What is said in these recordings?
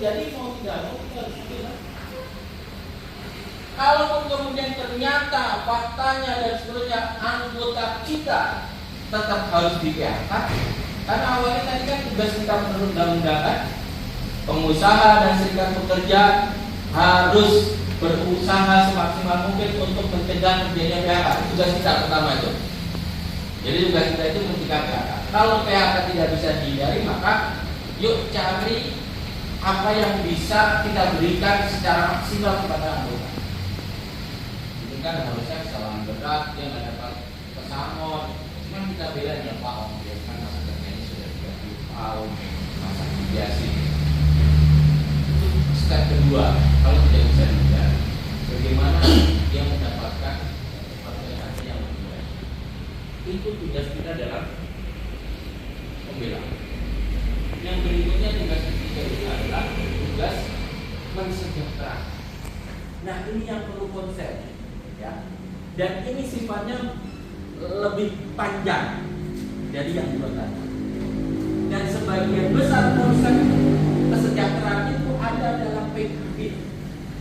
terjadi mau tidak mau kita harus bilang. Kalau kemudian ternyata faktanya dan seterusnya anggota kita tetap harus di PHK, karena awalnya tadi kan tugas kita menurut undang-undangan, pengusaha dan serikat pekerja harus berusaha semaksimal mungkin untuk mencegah terjadinya PHK. Tugas kita pertama itu. Jadi tugas kita itu mencegah PHK. Kalau PHK tidak bisa dihindari, maka yuk cari apa yang bisa kita berikan secara maksimal kepada anggota. Ini kan harusnya kesalahan berat, dia nggak dapat pesangon, cuma kita bela ya Pak, dia kan masa kerjanya sudah 30 tahun, masa mediasi. Itu step kedua, kalau tidak bisa dihindari, bagaimana dia mendapatkan organisasi yang lebih baik. Itu tugas kita dalam pembela. Yang berikutnya tugas ketiga itu adalah tugas mensejahterakan. Nah ini yang perlu konsep, ya. Dan ini sifatnya lebih panjang dari yang dua tadi. Dan sebagian besar konsep kesejahteraan itu ada dalam PKB.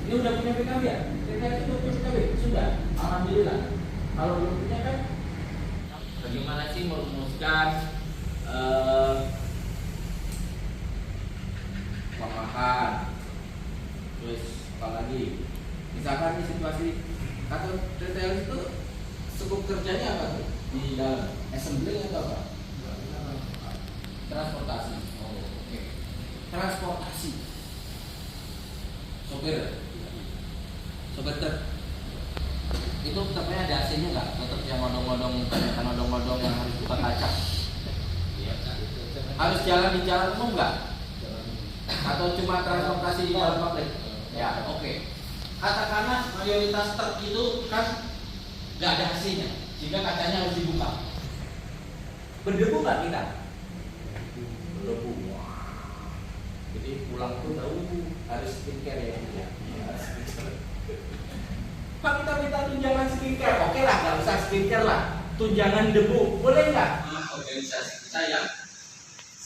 Ini udah punya PKB ya? PKB itu punya PKB? Sudah, alhamdulillah. Kalau belum punya kan, bagaimana sih merumuskan makan, terus apa lagi? Misalkan di situasi atau retail itu skup kerjanya apa tuh? Di dalam assembly atau apa? Transportasi. Oh, oke. Transportasi. Sopir truk. Itu tetapnya ada AC-nya nggak? Tetap yang odong-odong, kebanyakan odong-odong yang harus buka kaca. Harus jalan di jalan umum nggak? Atau cuma transportasi di jalan publik? Ya, oke. Katakanlah mayoritas truk itu kan nggak ada AC-nya, sehingga kacanya harus dibuka. Berdebu nggak kita? Berdebu. Jadi pulang tuh harus skincare ya. Pak kita minta tunjangan skincare, oke lah, nggak usah skincare lah. Tunjangan debu, boleh nggak? Organisasi kita yang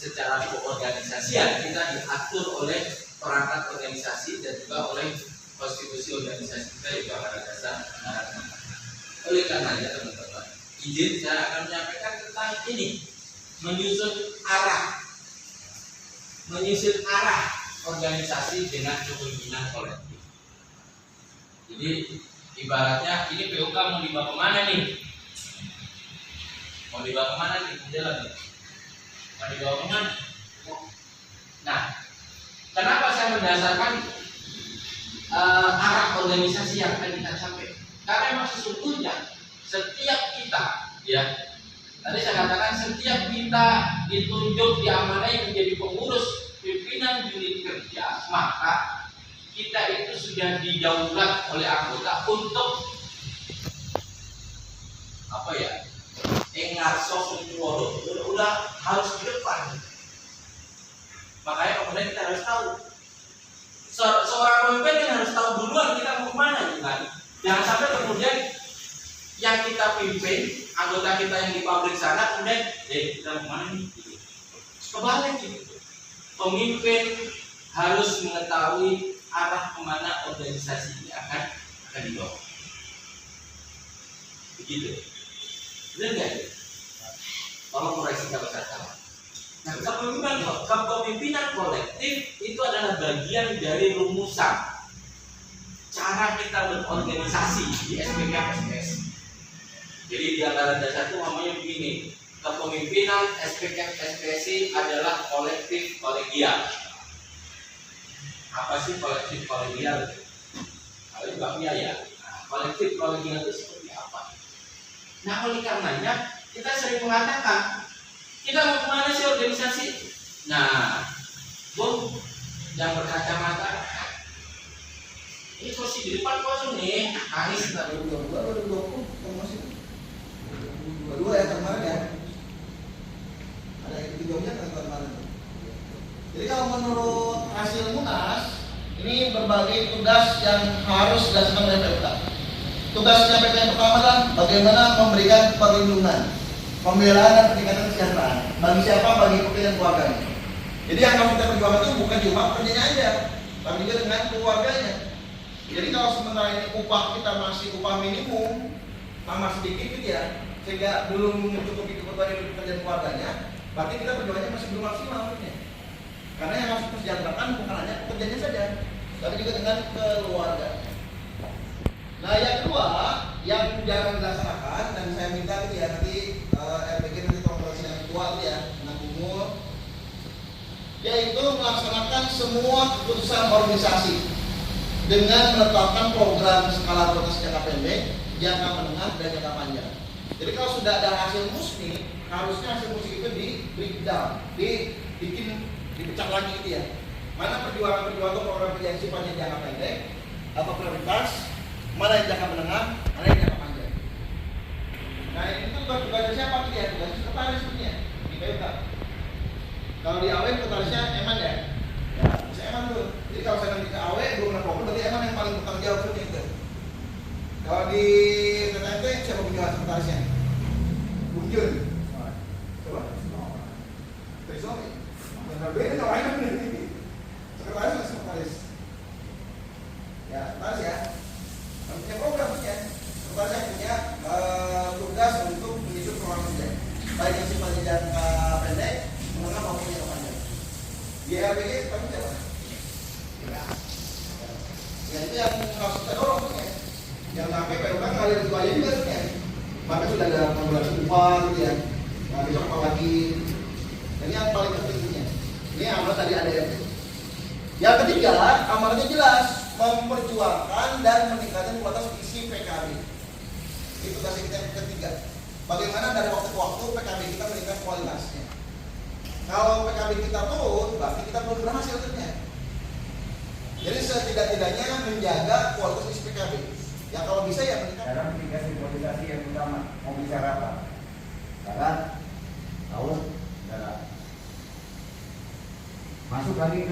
secara keorganisasian kita diatur oleh perangkat organisasi dan juga oleh konstitusi organisasi kita juga pada dasar. Oleh karenanya teman-teman, izin saya akan menyampaikan tentang ini, menyusun arah organisasi dengan kepemimpinan kolektif. Jadi ibaratnya ini POK mau dibawa kemana nih? Mau dibawa kemana nih? Jalan nih. Mau dibawa kemana? Nah, kenapa saya mendasarkan arah organisasi yang akan kita capai? Karena memang sesungguhnya setiap kita, ya, tadi saya katakan setiap kita ditunjuk diamanai menjadi pengurus pimpinan unit kerja, maka kita itu sudah didaulat oleh anggota untuk apa ya? Ngarso sumpuwodo, udah harus di depan. Makanya kemudian kita harus tahu. Seorang pemimpin yang harus tahu duluan kita mau kemana, kan? Jangan sampai kemudian yang kita pimpin, anggota kita yang di pabrik sana, kemudian, kita mau kemana nih? Kebalik gitu. Pemimpin harus mengetahui arah kemana organisasi ini akan dibawa. Begitu. Benar nggak? Tolong koreksi kalau saya salah. Nah, kepemimpinan kolektif itu adalah bagian dari rumusan cara kita berorganisasi di SPK SPS. Jadi di antara dasar itu namanya begini, kepemimpinan SPK SPSI adalah kolektif kolegial. Apa sih kolektif kolegial? Kalau Mbak Mia ya, kolektif kolegial itu seperti apa? Nah, oleh karenanya kita sering mengatakan kita mau kemana sih organisasi? Nah, Bung yang berkacamata, ini kursi di depan kosong nih. Anies tadi 2022 promosi 2022 ya kemarin ya. Ada yang videonya kan kemarin. Jadi kalau menurut hasil Munas, ini berbagai tugas yang harus dilaksanakan oleh PPK. Tugasnya PPK yang pertama adalah bagaimana memberikan perlindungan, pembelaan dan peningkatan kesejahteraan bagi siapa? Bagi pekerja dan keluarganya. Jadi yang harus kita perjuangkan itu bukan cuma kerjanya aja, tapi juga dengan keluarganya. Jadi kalau sementara ini upah kita masih upah minimum, tambah sedikit gitu ya, sehingga belum mencukupi kebutuhan hidup pekerjaan keluarganya, berarti kita perjuangannya masih belum maksimal artinya. Karena yang harus disejahterakan bukan hanya pekerjaannya saja, tapi juga dengan keluarga. Nah yang kedua, yang jarang dilaksanakan dan saya minta gitu ya nanti RPG nanti tolong yang ketua gitu ya, dengan umur, yaitu melaksanakan semua keputusan organisasi dengan menetapkan program skala prioritas jangka pendek, jangka menengah, dan jangka panjang. Jadi kalau sudah ada hasil musni, harusnya hasil musni itu di breakdown, dipecah lagi gitu ya. Mana perjuangan program kerja yang sifatnya jangka pendek atau prioritas, mana yang jangka menengah, mana yang jangka panjang. Nah ini tuh tugasnya siapa gitu ya? Tugasnya sekretaris sebenarnya di PUK. Kalau di AW sekretarisnya Eman ya? Ya, bisa Eman dulu. Jadi kalau saya nanti ke AW belum pernah problem, berarti Eman yang paling bertanggung jawab seperti itu. Kalau di TTT siapa punya sekretarisnya? Bung Jun. Coba? Trisoli. Benar beda kalau Eman ini. Sekretaris atau sekretaris? Ya, sekretaris ya. Punya program punya. Sekretaris yang punya tugas untuk menyusun program kerja. Baik yang sifatnya jangka pendek, menengah maupun jangka panjang. Di RPG seperti apa? Ya itu yang harus kita dorong ya. Yang sampai PUK ngalir itu aja juga ya. Maka sudah ada pembulan upah gitu ya. Nah besok apa lagi? Ini yang paling pentingnya. Ini amanat tadi ada ya. Yang ketiga, amanatnya jelas, memperjuangkan dan meningkatkan kualitas isi PKB. Itu tugas kita yang ketiga. Bagaimana dari waktu ke waktu PKB kita meningkatkan kualitasnya. Kalau PKB kita turun, berarti kita belum berhasil ternyata. Jadi setidak-tidaknya menjaga kualitas isi PKB. Ya kalau bisa ya meningkat. Dalam tiga simbolisasi yang utama mau bicara apa? Darat, laut, darat. Masuk lagi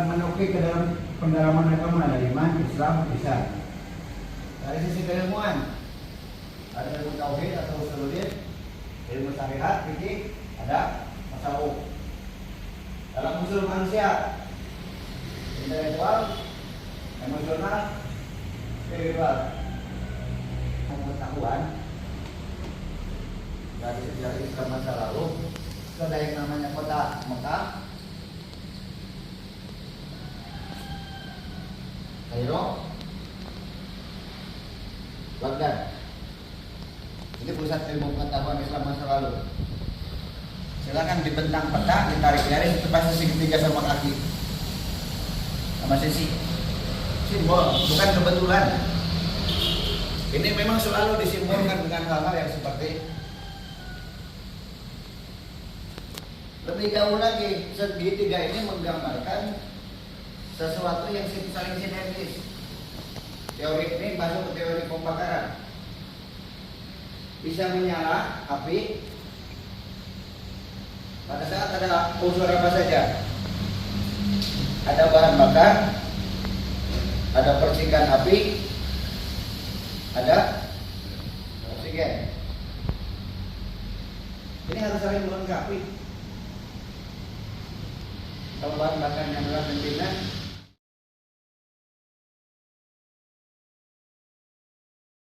menukik ke dalam pendalaman agama dari iman, Islam, Ihsan. Dari sisi keilmuan ada ilmu tauhid atau usuluddin, ilmu syariat, fikih, ada tasawuf. Dalam unsur manusia, intelektual, emosional, spiritual, pengetahuan dari sejarah Islam masa lalu, ada yang namanya kota Mekah, Kairo, Baghdad. Ini pusat ilmu pengetahuan Islam masa lalu. Silakan dibentang peta, ditarik garis tepat segitiga sama kaki, sama sisi. Simbol, bukan kebetulan. Ini memang selalu disimbolkan dengan hal-hal yang seperti lebih jauh lagi. Segitiga ini menggambarkan sesuatu yang saling sinergis. Teori ini masuk ke teori pembakaran. Bisa menyala api pada saat ada unsur apa saja. Ada bahan bakar, ada percikan api, ada oksigen. Ini harus saling melengkapi. Kalau bahan bakarnya adalah benzina,